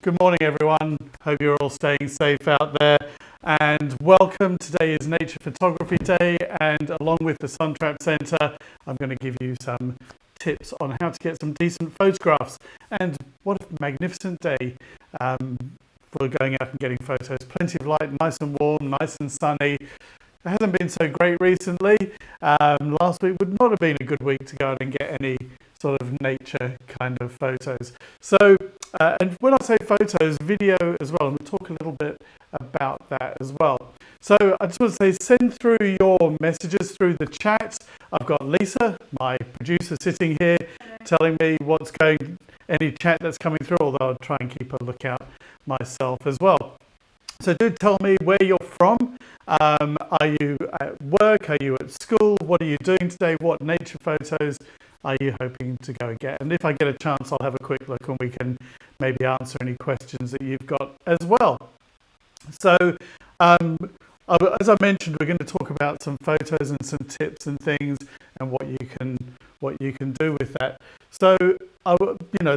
Good morning, everyone. Hope you're all staying safe out there. And welcome. Today is Nature Photography Day, and along with the Suntrap Centre, I'm going to give you some tips on how to get some decent photographs. And what a magnificent day for going out and getting photos. Plenty of light, nice and warm, nice and sunny. It hasn't been so great recently. Last week would not have been a good week to go out and get any sort of nature kind of photos. So, and when I say photos, video as well, and we'll talk a little bit about that as well. So I just want to say, send through your messages through the chat. I've got Lisa, my producer, sitting here telling me what's going, any chat that's coming through, although I'll try and keep a lookout myself as well. So do tell me where you're from. Are you at work? Are you at school? What are you doing today? What nature photos are you hoping to go and get? And if I get a chance, I'll have a quick look and we can maybe answer any questions that you've got as well. So as I mentioned, we're going to talk about some photos and some tips and things and what you can do with that. So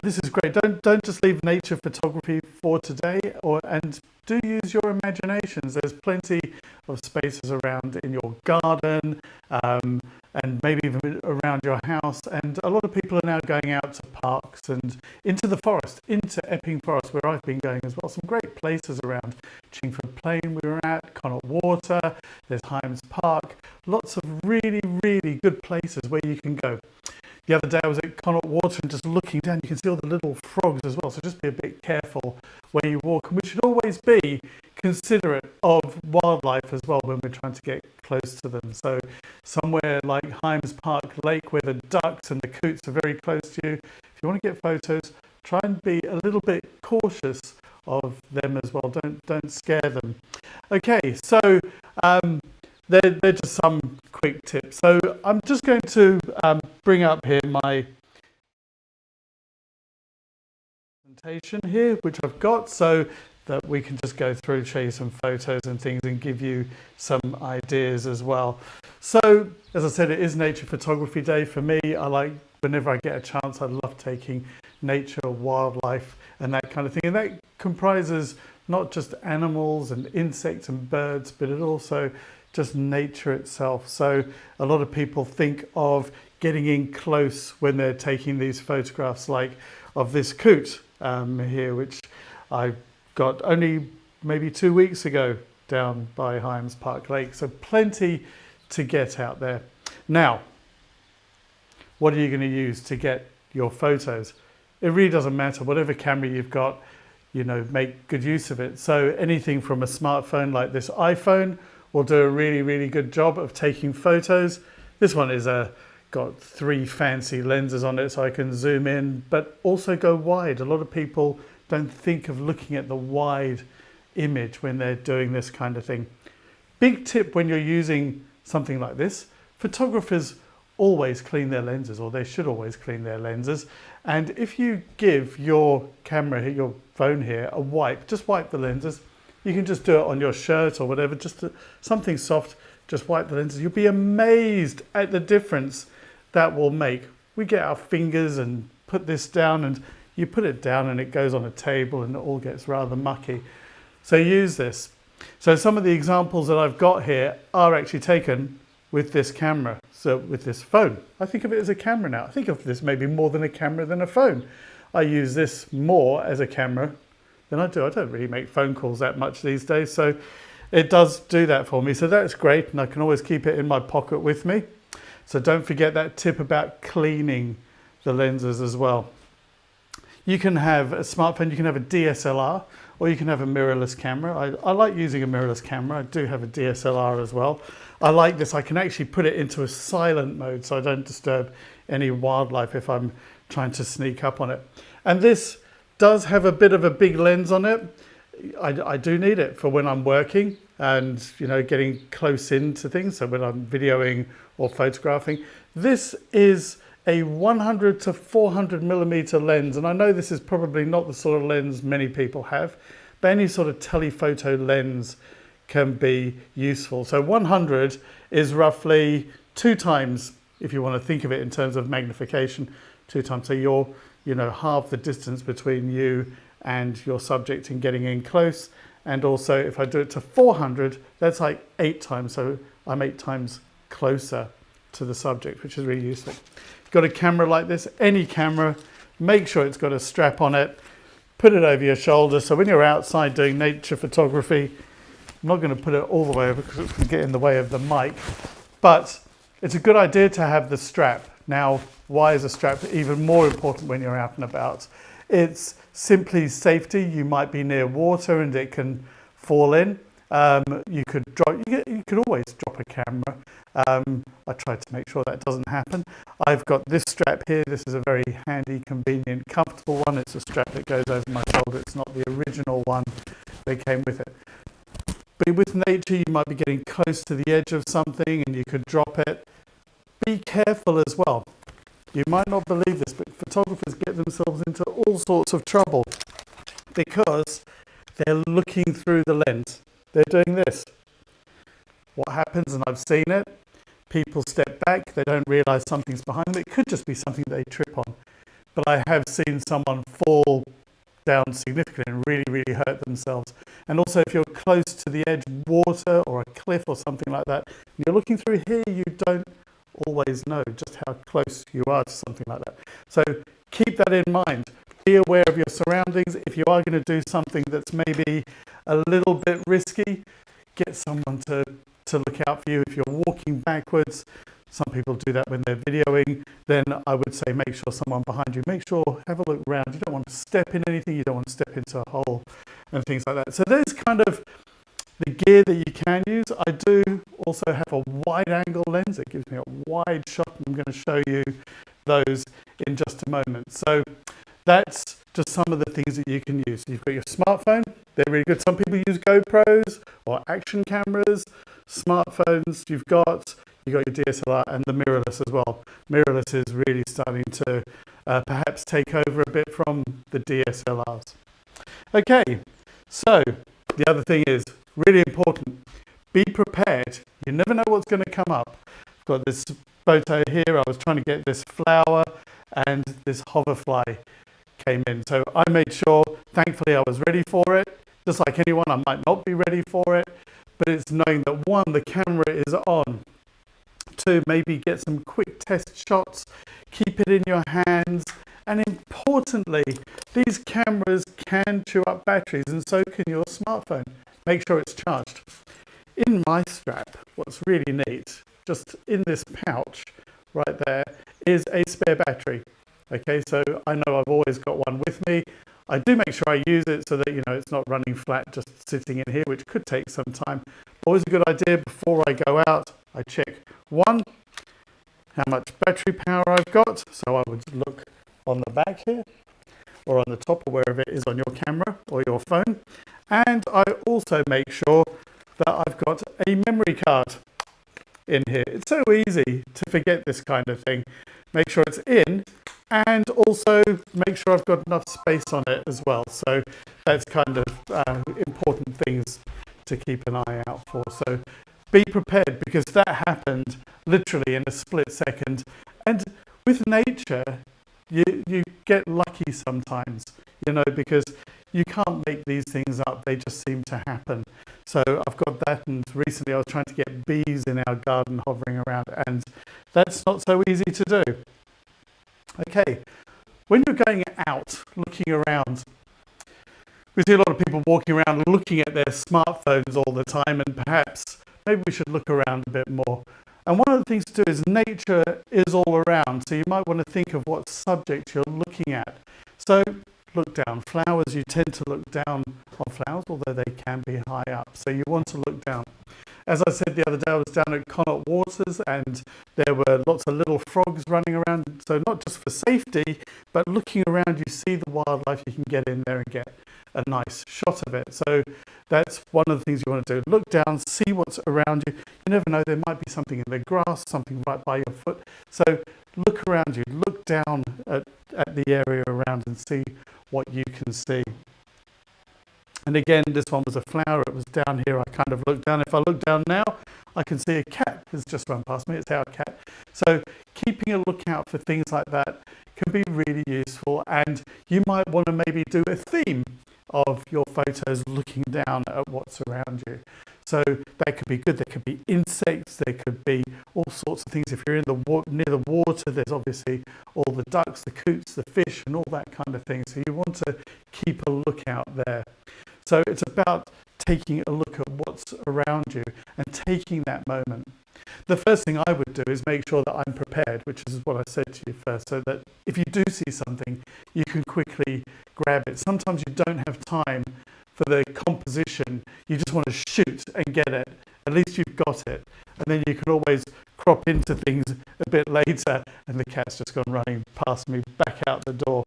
this is great. Don't just leave nature photography for today, and do use your imaginations. There's plenty of spaces around in your garden, and maybe even around your house. And a lot of people are now going out to parks and into the forest, into Epping Forest, where I've been going as well. Some great places around. Chingford Plain we were at, Connaught Water, there's Hymes Park. Lots of really, really good places where you can go. The other day I was at Connaught Water and just looking down, you can see all the little frogs as well. So just be a bit careful where you walk. And we should always be considerate of wildlife as well when we're trying to get close to them. So somewhere like Hymes Park Lake, where the ducks and the coots are very close to you, if you want to get photos, try and be a little bit cautious of them as well. Don't scare them. Okay, so they're just some quick tips. So I'm just going to bring up here my presentation here, which I've got, so that we can just go through, show you some photos and things and give you some ideas as well. So, as I said, it is Nature Photography Day for me. I like, whenever I get a chance, I love taking nature, wildlife and that kind of thing. And that comprises not just animals and insects and birds, but it also just nature itself. So a lot of people think of getting in close when they're taking these photographs, like of this coot here, which I got only maybe 2 weeks ago down by Hymes Park Lake. So plenty to get out there. Now, what are you going to use to get your photos? It really doesn't matter. Whatever camera you've got, make good use of it. So anything from a smartphone like this iPhone will do a really, really good job of taking photos. This one is got 3 fancy lenses on it, so I can zoom in, but also go wide. A lot of people don't think of looking at the wide image when they're doing this kind of thing. Big tip when you're using something like this, photographers always clean their lenses, or they should always clean their lenses. And if you give your camera, your phone here, a wipe, just wipe the lenses. You can just do it on your shirt or whatever, something soft, just wipe the lenses. You'll be amazed at the difference that will make. We get our fingers and put this down, and you put it down and it goes on a table and it all gets rather mucky. So use this. So some of the examples that I've got here are actually taken with this camera, so with this phone. I think of it as a camera now. I think of this maybe more than a camera than a phone. I use this more as a camera than I do. I don't really make phone calls that much these days, so it does do that for me. So that's great, and I can always keep it in my pocket with me. So don't forget that tip about cleaning the lenses as well. You can have a smartphone, you can have a DSLR, or you can have a mirrorless camera. I like using a mirrorless camera. I do have a DSLR as well. I like this. I can actually put it into a silent mode so I don't disturb any wildlife if I'm trying to sneak up on it. And this does have a bit of a big lens on it. I do need it for when I'm working and getting close into things, so when I'm videoing or photographing. This is a 100 to 400 millimeter lens, and I know this is probably not the sort of lens many people have, but any sort of telephoto lens can be useful. So 100 is roughly 2 times, if you want to think of it in terms of magnification, 2 times. So you're half the distance between you and your subject in getting in close. And also if I do it to 400, that's like 8 times. So I'm 8 times closer to the subject, which is really useful. You've got a camera like this, any camera, make sure it's got a strap on it, put it over your shoulder. So when you're outside doing nature photography, I'm not going to put it all the way over because it's going to get in the way of the mic, but it's a good idea to have the strap. Now, why is a strap even more important when you're out and about? It's simply safety. You might be near water and it can fall in. You could always drop a camera. I try to make sure that doesn't happen. I've got this strap here. This is a very handy, convenient, comfortable one. It's a strap that goes over my shoulder. It's not the original one that came with it. But with nature, you might be getting close to the edge of something and you could drop it. Be careful as well. You might not believe this, but photographers get themselves into all sorts of trouble because they're looking through the lens. They're doing this. What happens, and I've seen it, people step back, they don't realize something's behind them. It could just be something they trip on. But I have seen someone fall down significantly and really, really hurt themselves. And also if you're close to the edge of water or a cliff or something like that, and you're looking through here, you don't always know just how close you are to something like that. So keep that in mind. Be aware of your surroundings. If you are going to do something that's maybe a little bit risky, get someone to look out for you. If you're walking backwards, some people do that when they're videoing, then I would say make sure someone behind you. Make sure, have a look around. You don't want to step in anything. You don't want to step into a hole and things like that. So there's kind of the gear that you can use. I do also have a wide angle lens. It gives me a wide shot. I'm going to show you those in just a moment. So that's just some of the things that you can use. You've got your smartphone. They're really good. Some people use GoPros or action cameras. Smartphones, you've got your DSLR and the mirrorless as well. Mirrorless is really starting to perhaps take over a bit from the DSLRs. Okay, so the other thing is really important. Be prepared. You never know what's going to come up. I've got this photo here. I was trying to get this flower and this hoverfly came in. So I made sure, thankfully I was ready for it. Just like anyone, I might not be ready for it. But it's knowing that 1, the camera is on. 2, maybe get some quick test shots. Keep it in your hands. And importantly, these cameras can chew up batteries and so can your smartphone. Make sure it's charged. In my strap, what's really neat, just in this pouch right there, is a spare battery. Okay, so I know I've always got one with me. I do make sure I use it so that, it's not running flat just sitting in here, which could take some time. Always a good idea before I go out, I check 1, how much battery power I've got. So I would look on the back here or on the top or wherever it is on your camera or your phone. And I also make sure that I've got a memory card in here. It's so easy to forget this kind of thing. Make sure it's in. And also make sure I've got enough space on it as well. So that's kind of important things to keep an eye out for. So be prepared because that happened literally in a split second. And with nature, you get lucky sometimes, because you can't make these things up. They just seem to happen. So I've got that, and recently I was trying to get bees in our garden hovering around, and that's not so easy to do. Okay, when you're going out, looking around, we see a lot of people walking around looking at their smartphones all the time, and perhaps maybe we should look around a bit more. And one of the things to do is nature is all around, so you might want to think of what subject you're looking at. So look down. Flowers, you tend to look down on flowers, although they can be high up, so you want to look down. As I said the other day, I was down at Connaught Waters and there were lots of little frogs running around. So not just for safety, but looking around, you see the wildlife, you can get in there and get a nice shot of it. So that's one of the things you want to do. Look down, see what's around you. You never know, there might be something in the grass, something right by your foot. So look around you, look down at the area around and see what you can see. And again, this one was a flower. It was down here. I kind of looked down. If I look down now, I can see a cat has just run past me. It's our cat. So keeping a lookout for things like that can be really useful, and you might want to maybe do a theme of your photos looking down at what's around you. So that could be good. There could be insects. There could be all sorts of things. If you're in near the water, there's obviously all the ducks, the coots, the fish, and all that kind of thing. So you want to keep a lookout there. So it's about taking a look at what's around you and taking that moment. The first thing I would do is make sure that I'm prepared, which is what I said to you first, so that if you do see something, you can quickly grab it. Sometimes you don't have time for the composition. You just want to shoot and get it. At least you've got it. And then you can always crop into things a bit later, and the cat's just gone running past me back out the door.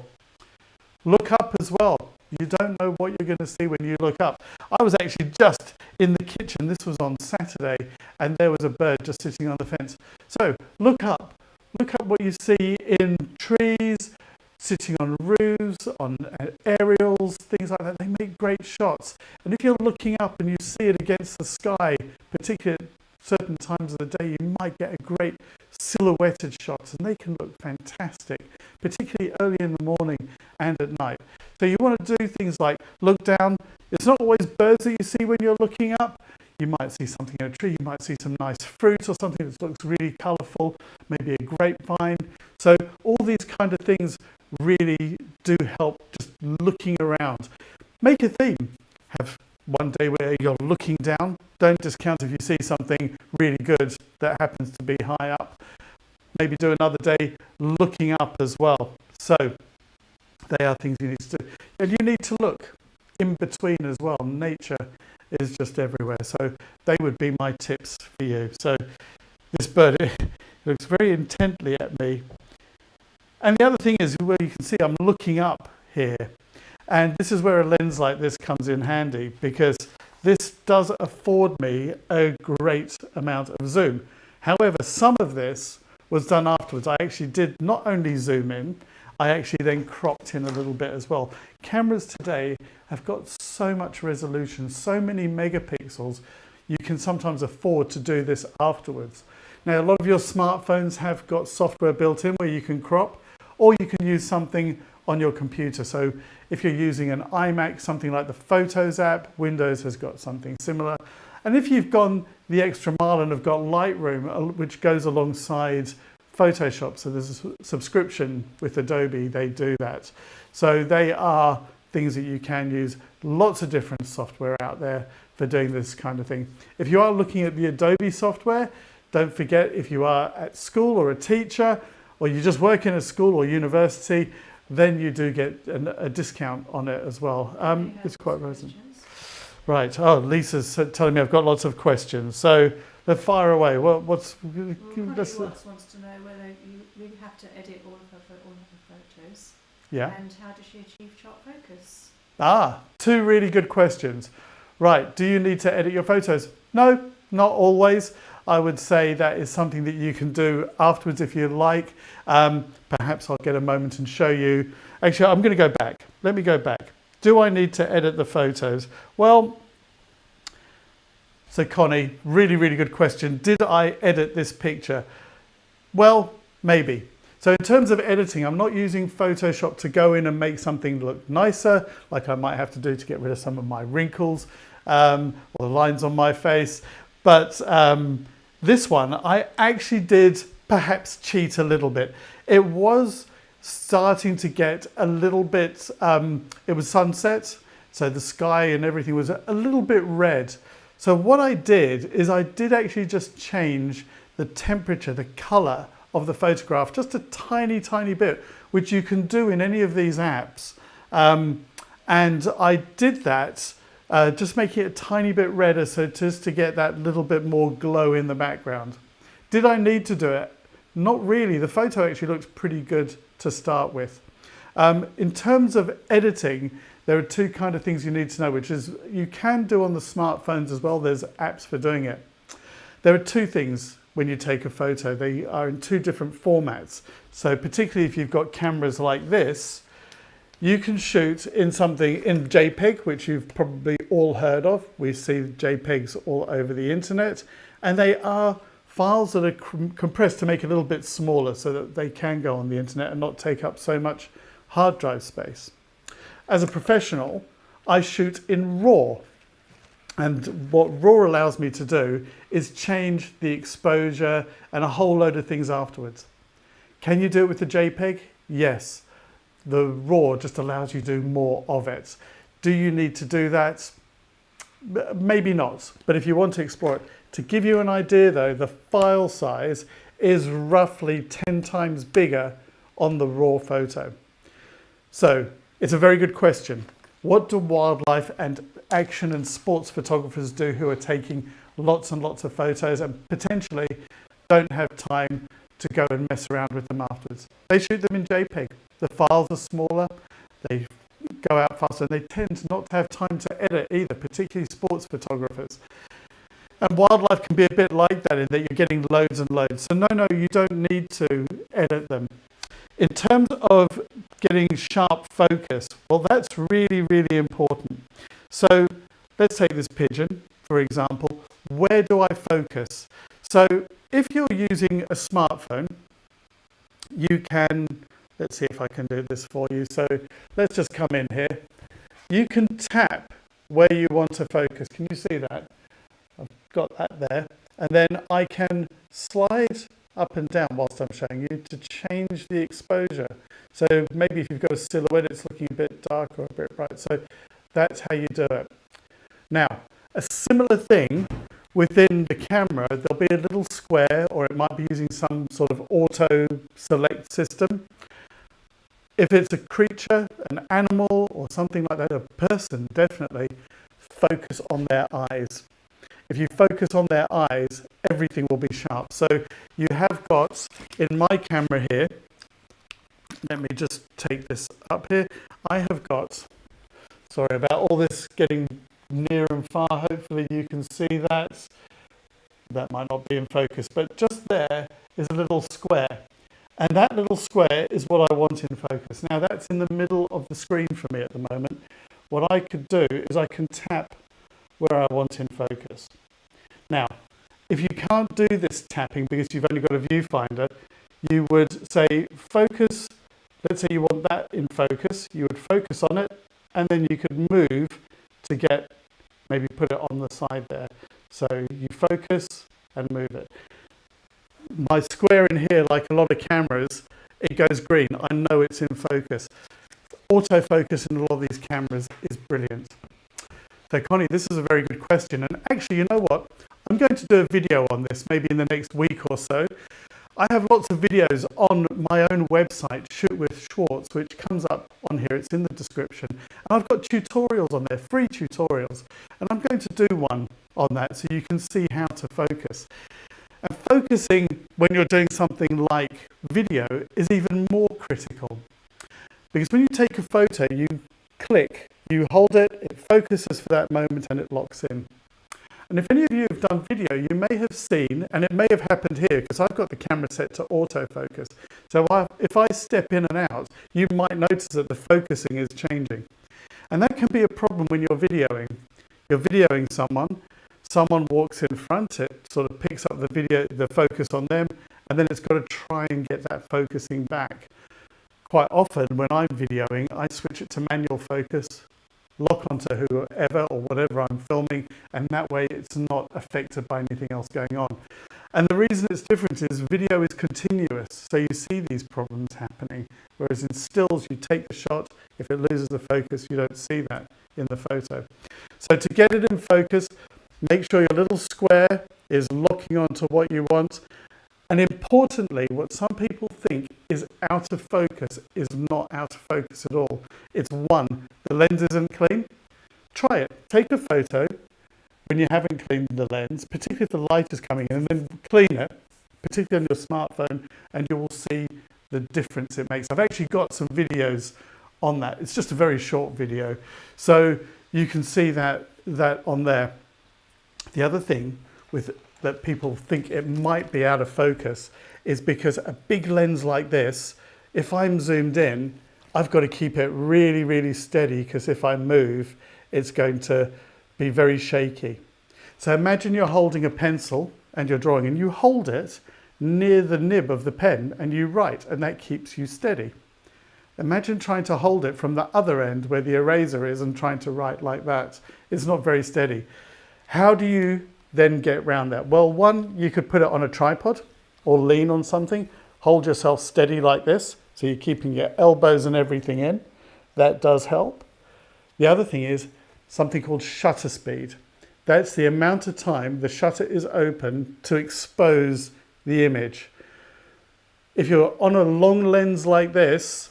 Look up as well. You don't know what you're going to see when you look up. I was actually just in the kitchen. This was on Saturday, and there was a bird just sitting on the fence. So look up. Look up what you see in trees, sitting on roofs, on aerials, things like that. They make great shots. And if you're looking up and you see it against the sky, particularly at certain times of the day, you might get a great silhouetted shots, and they can look fantastic, particularly early in the morning and at night. So you want to do things like look down. It's not always birds that you see when you're looking up. You might see something in a tree. You might see some nice fruit or something that looks really colourful, maybe a grapevine. So all these kind of things really do help just looking around. Make a theme. Have one day where you're looking down. Don't discount if you see something really good that happens to be high up. Maybe do another day looking up as well. So they are things you need to do. And you need to look in between as well. Nature is just everywhere. So they would be my tips for you. So this bird looks very intently at me. And the other thing is, where you can see I'm looking up here. And this is where a lens like this comes in handy, because this does afford me a great amount of zoom. However, some of this was done afterwards. I actually did not only zoom in, I actually then cropped in a little bit as well. Cameras today have got so much resolution, so many megapixels, you can sometimes afford to do this afterwards. Now, a lot of your smartphones have got software built in where you can crop, or you can use something on your computer. So if you're using an iMac, something like the Photos app, Windows has got something similar. And if you've gone the extra mile and have got Lightroom, which goes alongside Photoshop, so there's a subscription with Adobe, they do that. So they are things that you can use. Lots of different software out there for doing this kind of thing. If you are looking at the Adobe software, don't forget, if you are at school or a teacher, or you just work in a school or university, then you do get a discount on it as well. It's quite present. Right. Oh, Lisa's telling me I've got lots of questions. So let's fire away. What's Watts wants to know whether you really have to edit all of her photos. Yeah. And how does she achieve sharp focus? Two really good questions. Right. Do you need to edit your photos? No, not always. I would say that is something that you can do afterwards if you like. Perhaps I'll get a moment and show you. Actually, I'm going to go back. Let me go back. Do I need to edit the photos? Well, so Connie, really, really good question. Did I edit this picture? Well, maybe. So in terms of editing, I'm not using Photoshop to go in and make something look nicer, like I might have to do to get rid of some of my wrinkles or the lines on my face. But this one, I actually did perhaps cheat a little bit. It was starting to get a little bit, it was sunset, so the sky and everything was a little bit red. So what I did is I did actually just change the temperature, the color of the photograph, just a tiny, tiny bit, which you can do in any of these apps. And I did that, just making it a tiny bit redder, so just to get that little bit more glow in the background. Did I need to do it? Not really. The photo actually looks pretty good to start with. In terms of editing, there are two kind of things you need to know, which is you can do on the smartphones as well. There's apps for doing it. There are two things when you take a photo. They are in two different formats. So particularly if you've got cameras like this, you can shoot in something in JPEG, which you've probably all heard of. We see JPEGs all over the internet, and they are files that are compressed to make it a little bit smaller so that they can go on the internet and not take up so much hard drive space. As a professional, I shoot in RAW. And what RAW allows me to do is change the exposure and a whole load of things afterwards. Can you do it with the JPEG? Yes. The RAW just allows you to do more of it. Do you need to do that? Maybe not. But if you want to explore it, to give you an idea though, the file size is roughly 10 times bigger on the RAW photo. So it's a very good question. What do wildlife and action and sports photographers do who are taking lots and lots of photos and potentially don't have time to go and mess around with them afterwards? They shoot them in JPEG. The files are smaller, they go out faster, and they tend not to have time to edit either, particularly sports photographers. And wildlife can be a bit like that in that you're getting loads and loads. So no, you don't need to edit them. In terms of getting sharp focus, well, that's really, really important. So let's take this pigeon, for example. Where do I focus? So if you're using a smartphone, you can, let's see if I can do this for you. So let's just come in here. You can tap where you want to focus. Can you see that? I've got that there. And then I can slide up and down whilst I'm showing you to change the exposure. So maybe if you've got a silhouette, it's looking a bit dark or a bit bright. So that's how you do it. Now, a similar thing within the camera, there'll be a little square, or it might be using some sort of auto select system. If it's a creature, an animal, or something like that, a person, definitely focus on their eyes. If you focus on their eyes, everything will be sharp. So you have got, in my camera here, let me just take this up here. I have got, sorry about all this getting near and far, hopefully you can see that. That might not be in focus, but just there is a little square. And that little square is what I want in focus. Now that's in the middle of the screen for me at the moment. What I could do is I can tap where I want in focus. Now, if you can't do this tapping because you've only got a viewfinder, you would say focus, let's say you want that in focus, you would focus on it, and then you could move to get, maybe put it on the side there. So you focus and move it. My square in here, like a lot of cameras, it goes green. I know it's in focus. Autofocus in a lot of these cameras is brilliant. So Connie, this is a very good question. And actually, you know what? I'm going to do a video on this maybe in the next week or so. I have lots of videos on my own website, Shoot with Schwartz, which comes up on here. It's in the description. And I've got tutorials on there, free tutorials. And I'm going to do one on that so you can see how to focus. And focusing when you're doing something like video is even more critical. Because when you take a photo, you click, you hold it, it focuses for that moment and it locks in. And if any of you have done video, you may have seen, and it may have happened here because I've got the camera set to autofocus. So if I step in and out, you might notice that the focusing is changing. And that can be a problem when you're videoing. You're videoing someone walks in front, it sort of picks up the focus on them, and then it's got to try and get that focusing back. Quite often when I'm videoing, I switch it to manual focus, lock onto whoever or whatever I'm filming, and that way it's not affected by anything else going on. And the reason it's different is video is continuous, so you see these problems happening, whereas in stills you take the shot, if it loses the focus you don't see that in the photo. So to get it in focus, make sure your little square is locking onto what you want. And importantly, what some people think is out of focus is not out of focus at all. It's one, the lens isn't clean. Try it. Take a photo when you haven't cleaned the lens, particularly if the light is coming in, and then clean it, particularly on your smartphone, and you will see the difference it makes. I've actually got some videos on that. It's just a very short video. So you can see that on there. The other thing that people think it might be out of focus is because a big lens like this, if I'm zoomed in, I've got to keep it really, really steady because if I move, it's going to be very shaky. So imagine you're holding a pencil and you're drawing, and you hold it near the nib of the pen and you write, and that keeps you steady. Imagine trying to hold it from the other end where the eraser is and trying to write like that. It's not very steady. How do you then get around that? Well, one, you could put it on a tripod or lean on something. Hold yourself steady like this, so you're keeping your elbows and everything in. That does help. The other thing is something called shutter speed. That's the amount of time the shutter is open to expose the image. If you're on a long lens like this,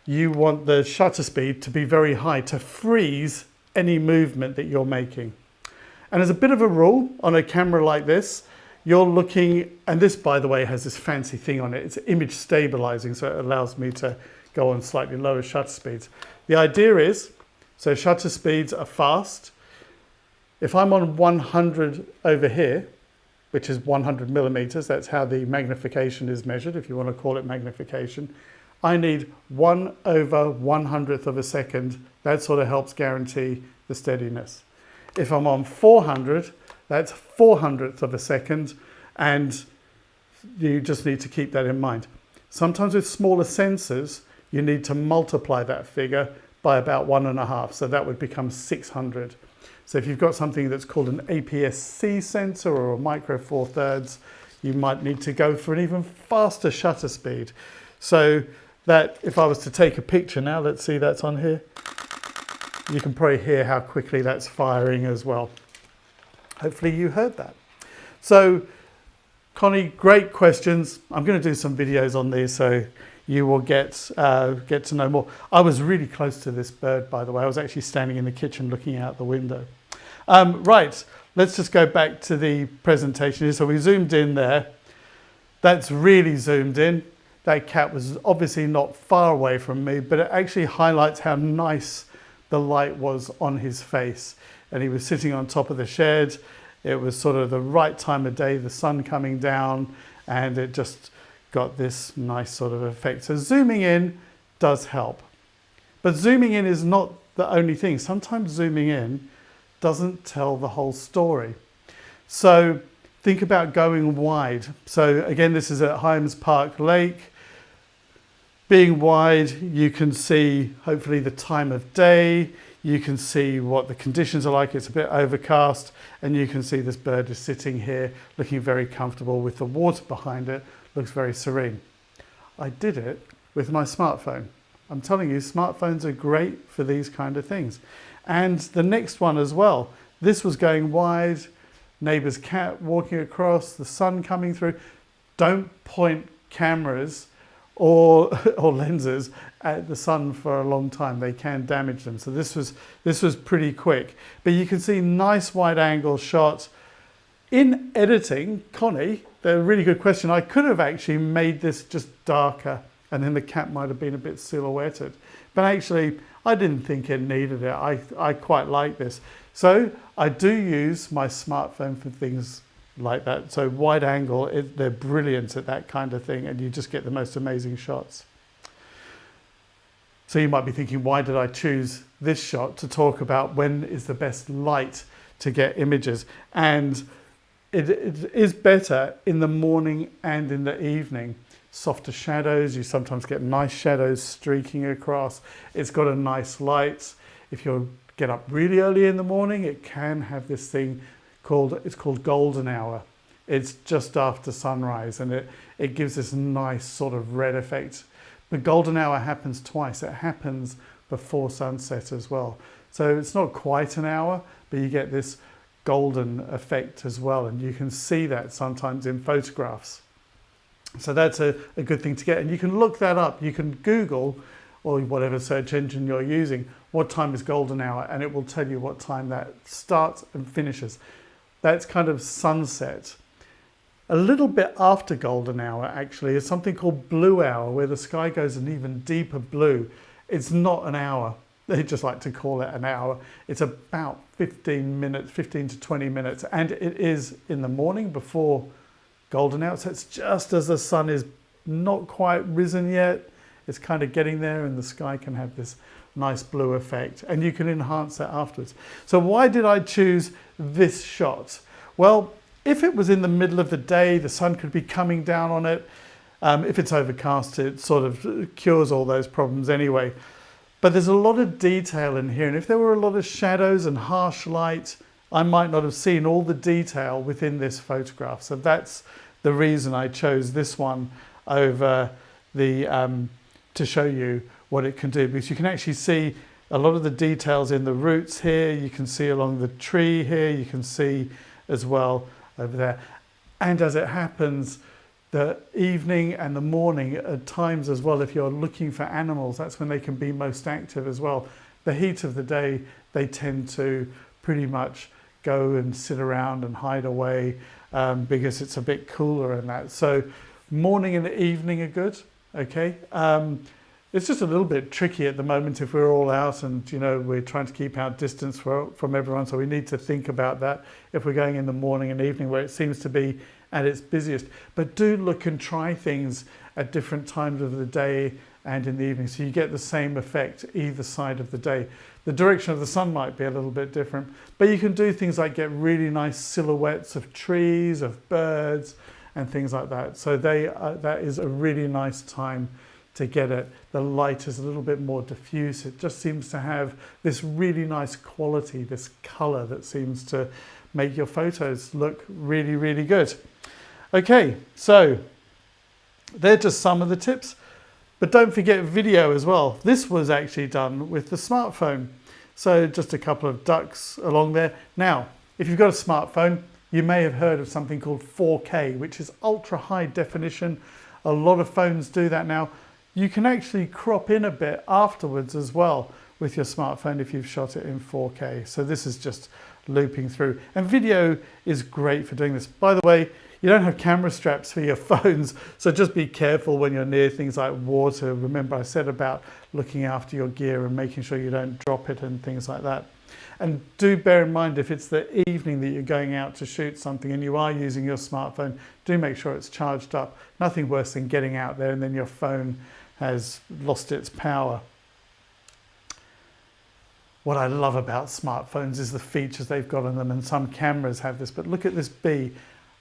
you want the shutter speed to be very high to freeze any movement that you're making. And as a bit of a rule on a camera like this, you're looking, and this, by the way, has this fancy thing on it. It's image stabilizing, so it allows me to go on slightly lower shutter speeds. The idea is, so shutter speeds are fast. If I'm on 100 over here, which is 100 millimeters, that's how the magnification is measured, if you want to call it magnification, I need 1/100th of a second. That sort of helps guarantee the steadiness. If I'm on 400, that's 400th of a second, and you just need to keep that in mind. Sometimes with smaller sensors, you need to multiply that figure by about 1.5, so that would become 600. So if you've got something that's called an APS-C sensor or a micro four thirds, you might need to go for an even faster shutter speed. So that if I was to take a picture now, let's see, that's on here. You can probably hear how quickly that's firing as well. Hopefully you heard that. So Connie, great questions. I'm going to do some videos on these so you will get to know more. I was really close to this bird, by the way. I was actually standing in the kitchen looking out the window. Right, let's just go back to the presentation here. So we zoomed in there. That's really zoomed in. That cat was obviously not far away from me, but it actually highlights how nice the light was on his face. And he was sitting on top of the shed. It was sort of the right time of day, the sun coming down, and it just got this nice sort of effect. So zooming in does help. But zooming in is not the only thing. Sometimes zooming in doesn't tell the whole story. So think about going wide. So again, this is at Hyams Park Lake. Being wide, you can see hopefully the time of day, you can see what the conditions are like. It's a bit overcast, and you can see this bird is sitting here looking very comfortable with the water behind it, looks very serene. I did it with my smartphone. I'm telling you, smartphones are great for these kind of things. And the next one as well, this was going wide, neighbor's cat walking across, the sun coming through. Don't point cameras or lenses at the sun for a long time. They can damage them. So this was pretty quick. But you can see nice wide angle shots. In editing, Connie, a really good question. I could have actually made this just darker, and then the cat might have been a bit silhouetted. But actually, I didn't think it needed it. I quite like this. So I do use my smartphone for things like that. So wide angle, they're brilliant at that kind of thing, and you just get the most amazing shots. So you might be thinking, why did I choose this shot to talk about when is the best light to get images? And it is better in the morning and in the evening. Softer shadows, you sometimes get nice shadows streaking across. It's got a nice light. If you get up really early in the morning, it can have this thing it's called golden hour. It's just after sunrise, and it gives this nice sort of red effect. The golden hour happens twice. It happens before sunset as well. So it's not quite an hour, but you get this golden effect as well, and you can see that sometimes in photographs. So that's a good thing to get, and you can look that up. You can Google, or whatever search engine you're using, what time is golden hour, and it will tell you what time that starts and finishes. That's kind of sunset. A little bit after golden hour actually is something called blue hour, where the sky goes an even deeper blue. It's not an hour. They just like to call it an hour. It's about 15 to 20 minutes, and it is in the morning before golden hour. So it's just as the sun is not quite risen yet. It's kind of getting there, and the sky can have this nice blue effect, and you can enhance that afterwards. So why did I choose this shot? Well, If it was in the middle of the day, the sun could be coming down on it. If it's overcast, it sort of cures all those problems anyway. But there's a lot of detail in here, and if there were a lot of shadows and harsh light, I might not have seen all the detail within this photograph. So that's the reason I chose this one over the to show you what it can do, because you can actually see a lot of the details in the roots here. You can see along the tree here. You can see as well over there. And as it happens, the evening and the morning at times as well, if you're looking for animals, that's when they can be most active as well. The heat of the day, they tend to pretty much go and sit around and hide away because it's a bit cooler and that. So morning and evening are good, okay? It's just a little bit tricky at the moment if we're all out and, you know, we're trying to keep our distance from everyone. So we need to think about that if we're going in the morning and evening where it seems to be at its busiest. But do look and try things at different times of the day and in the evening, so you get the same effect either side of the day. The direction of the sun might be a little bit different, but you can do things like get really nice silhouettes of trees, of birds, and things like that. So that is a really nice time to get it. The light is a little bit more diffuse. It just seems to have this really nice quality, this color that seems to make your photos look really, really good. Okay, so they're just some of the tips, but don't forget video as well. This was actually done with the smartphone. So just a couple of ducks along there. Now, if you've got a smartphone, you may have heard of something called 4K, which is ultra high definition. A lot of phones do that now. You can actually crop in a bit afterwards as well with your smartphone if you've shot it in 4K. So this is just looping through. And video is great for doing this. By the way, you don't have camera straps for your phones, so just be careful when you're near things like water. Remember I said about looking after your gear and making sure you don't drop it and things like that. And do bear in mind, if it's the evening that you're going out to shoot something and you are using your smartphone, do make sure it's charged up. Nothing worse than getting out there and then your phone has lost its power. What I love about smartphones is the features they've got on them, and some cameras have this, but look at this bee.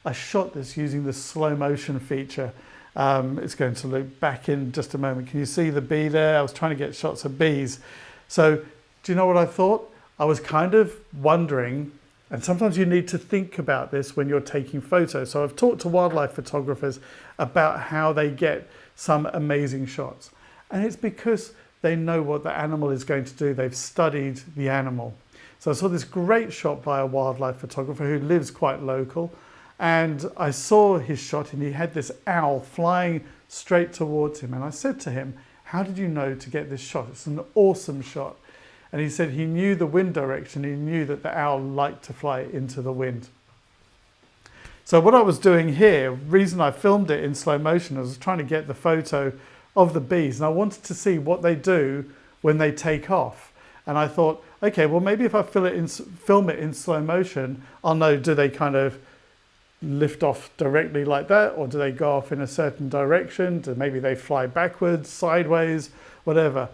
I shot this using the slow motion feature. It's going to loop back in just a moment. Can you see the bee there? I was trying to get shots of bees. So do you know what I thought? I was kind of wondering, and sometimes you need to think about this when you're taking photos. So I've talked to wildlife photographers about how they get some amazing shots. And it's because they know what the animal is going to do. They've studied the animal. So I saw this great shot by a wildlife photographer who lives quite local. And I saw his shot and he had this owl flying straight towards him. And I said to him, how did you know to get this shot? It's an awesome shot. And he said he knew the wind direction. He knew that the owl liked to fly into the wind. So what I was doing here, reason I filmed it in slow motion, I was trying to get the photo of the bees. And I wanted to see what they do when they take off. And I thought, okay, well, maybe if I film it in slow motion, I'll know, do they kind of lift off directly like that, or do they go off in a certain direction? Do maybe they fly backwards, sideways, whatever.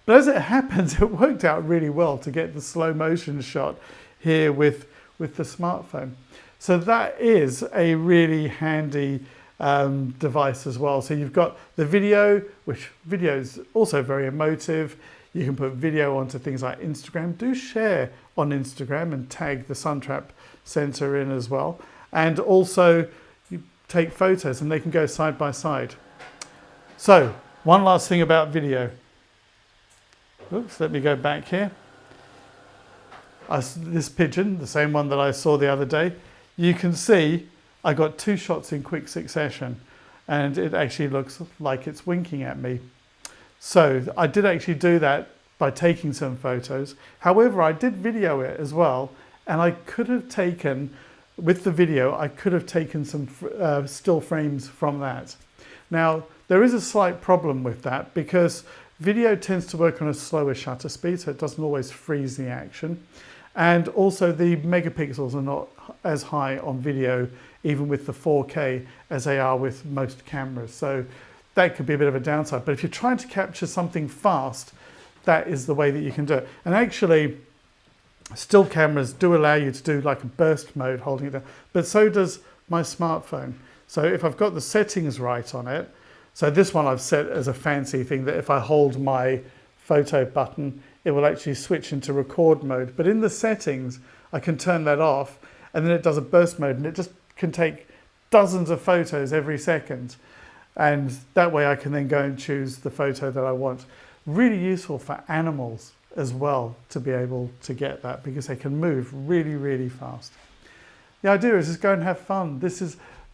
But as it happens, it worked out really well to get the slow motion shot here with the smartphone. So that is a really handy device as well. So you've got the video, which video is also very emotive. You can put video onto things like Instagram. Do share on Instagram and tag the Suntrap Centre in as well. And also you take photos and they can go side by side. So one last thing about video. Oops, let me go back here. This pigeon, the same one that I saw the other day, you can see I got 2 shots in quick succession and it actually looks like it's winking at me. So I did actually do that by taking some photos. However, I did video it as well, and I could have taken, with the video, I could have taken some still frames from that. Now, there is a slight problem with that because video tends to work on a slower shutter speed, so it doesn't always freeze the action. And also the megapixels are not as high on video, even with the 4K, as they are with most cameras. So that could be a bit of a downside. But if you're trying to capture something fast, that is the way that you can do it. And actually, still cameras do allow you to do like a burst mode holding it down, but so does my smartphone. So if I've got the settings right on it, so this one I've set as a fancy thing that if I hold my photo button, it will actually switch into record mode. But in the settings, I can turn that off and then it does a burst mode and it just can take dozens of photos every second. And that way I can then go and choose the photo that I want. Really useful for animals as well to be able to get that because they can move really, really fast. The idea is just go and have fun.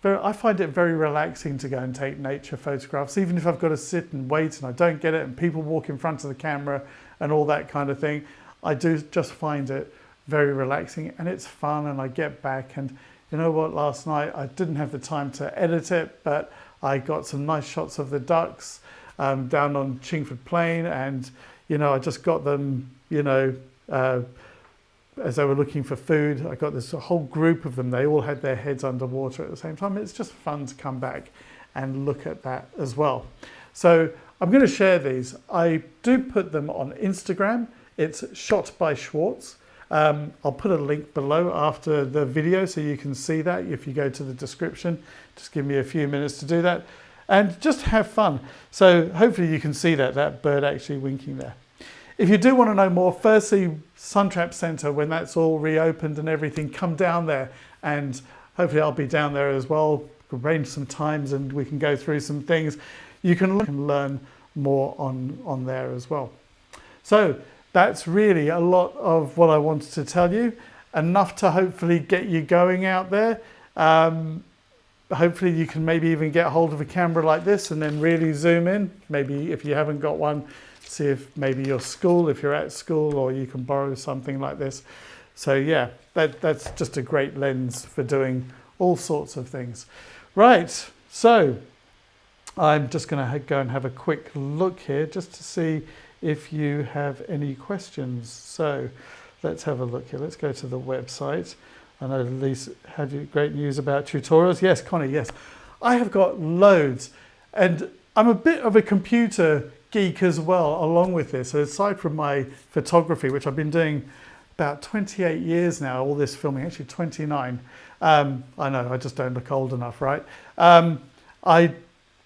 I find it very relaxing to go and take nature photographs, even if I've got to sit and wait and I don't get it and people walk in front of the camera and all that kind of thing. I do just find it very relaxing and it's fun, and I get back and you know what, last night I didn't have the time to edit it, but I got some nice shots of the ducks down on Chingford Plain, and you know, I just got them, you know, as they were looking for food. I got this whole group of them. They all had their heads underwater at the same time. It's just fun to come back and look at that as well. So I'm going to share these. I do put them on Instagram. It's Shot by Schwartz. I'll put a link below after the video so you can see that if you go to the description. Just give me a few minutes to do that and just have fun. So hopefully you can see that bird actually winking there. If you do want to know more, firstly, Suntrap Centre, when that's all reopened and everything, come down there and hopefully I'll be down there as well. Arrange some times and we can go through some things. You can learn more on there as well. So that's really a lot of what I wanted to tell you. Enough to hopefully get you going out there. Hopefully you can maybe even get hold of a camera like this and then really zoom in. Maybe if you haven't got one, see if maybe your school, if you're at school, or you can borrow something like this. So yeah, that's just a great lens for doing all sorts of things. Right, so I'm just going to go and have a quick look here just to see if you have any questions. So let's have a look here. Let's go to the website. I know Lisa had great news about tutorials. Yes, Connie, yes. I have got loads. And I'm a bit of a computer geek as well, along with this. So aside from my photography, which I've been doing about 28 years now, all this filming, actually 29. I know, I just don't look old enough, right? I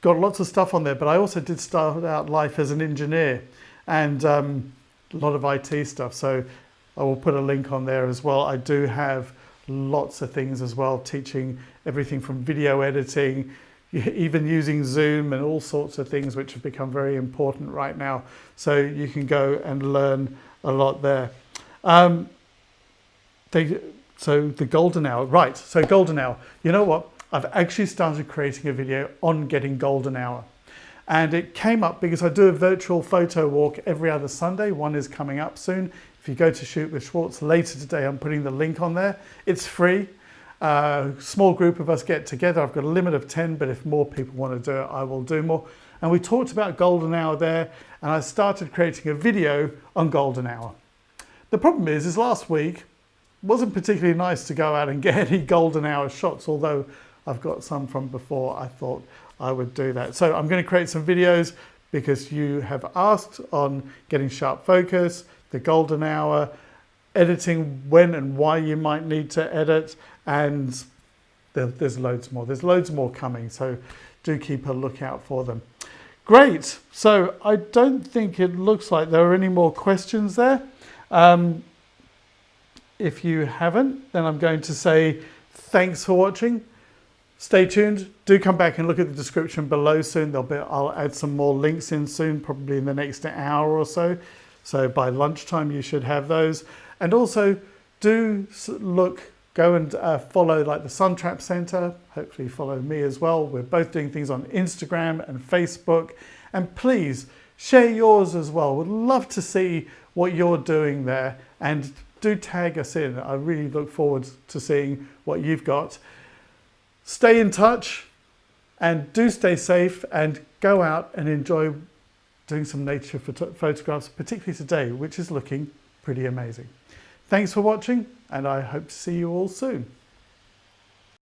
got lots of stuff on there, but I also did start out life as an engineer and a lot of IT stuff. So I will put a link on there as well. I do have lots of things as well, teaching everything from video editing, even using Zoom and all sorts of things which have become very important right now. So you can go and learn a lot there. So the golden hour, right, so golden hour. You know what? I've actually started creating a video on getting golden hour. And it came up because I do a virtual photo walk every other Sunday. One is coming up soon. If you go to Shoot with Schwartz later today, I'm putting the link on there. It's free. Small group of us get together. I've got a limit of 10, but if more people want to do it, I will do more. And we talked about golden hour there, and I started creating a video on golden hour. The problem is last week wasn't particularly nice to go out and get any golden hour shots, although I've got some from before. I thought I would do that. So I'm going to create some videos because you have asked on getting sharp focus, the golden hour, editing when and why you might need to edit, and there's loads more. There's loads more coming, so do keep a lookout for them. Great. So I don't think it looks like there are any more questions there. If you haven't, then I'm going to say thanks for watching. Stay tuned. Do come back and look at the description below soon. I'll add some more links in soon, probably in the next hour or so. So by lunchtime, you should have those. And also do go and follow like the Suntrap Centre. Hopefully follow me as well. We're both doing things on Instagram and Facebook. And please share yours as well. Would love to see what you're doing there. And do tag us in. I really look forward to seeing what you've got. Stay in touch and do stay safe and go out and enjoy doing some nature photographs, particularly today, which is looking pretty amazing. Thanks for watching, and I hope to see you all soon.